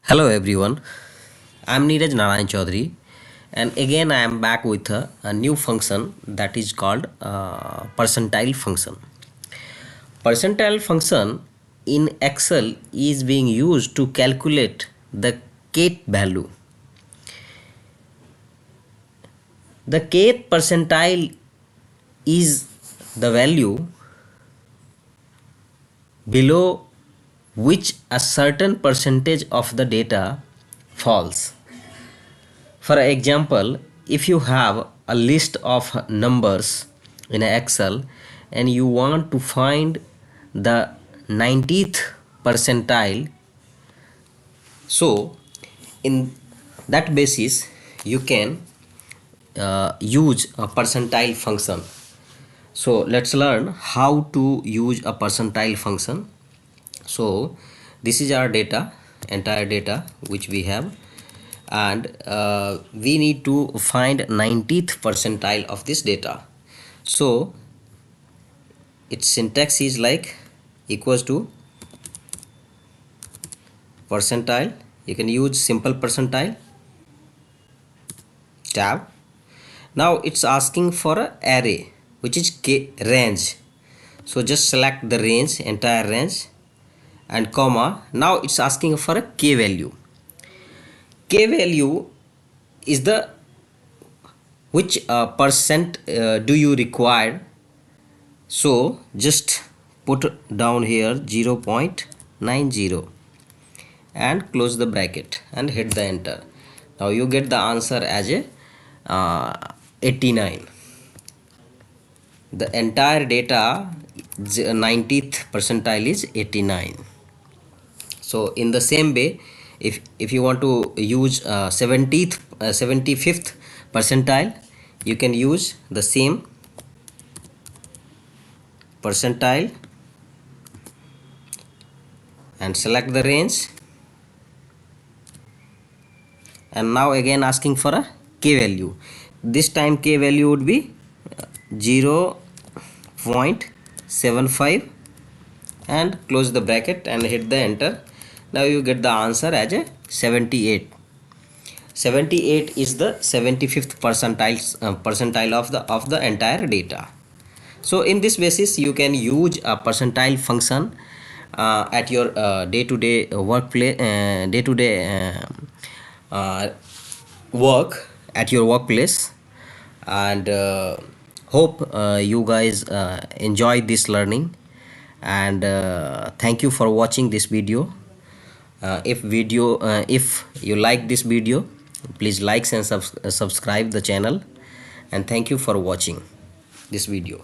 Hello everyone, I am Neeraj Narayan Chaudhary, and again I am back with a new function that is called percentile function. Percentile function in Excel is being used to calculate the kth value. The kth percentile is the value below which a certain percentage of the data falls. For example, if you have a list of numbers in Excel and you want to find the 90th percentile, so in that basis you can use a percentile function. So let's learn how to use a percentile function. So this is our data, entire data which we have, and we need to find 90th percentile of this data. So its syntax is like equals to percentile. You can use simple percentile tab. Now it's asking for a array which is range, so just select the range, entire range, and comma. Now it's asking for a k value. K value is the which percent do you require. So just put down here 0.90 and close the bracket and hit the enter. Now you get the answer as a 89. The entire data 90th percentile is 89. So in the same way, if you want to use 75th percentile, you can use the same percentile and select the range, and now again asking for a k value. This time k value would be 0.75 and close the bracket and hit the enter. Now you get the answer as a 78. 78 is the 75th percentile of the entire data. So in this basis you can use a percentile function at your day-to-day workplace, work at your workplace, and hope you guys enjoy this learning, and thank you for watching this video. If you like this video, please like and subscribe the channel, and thank you for watching this video.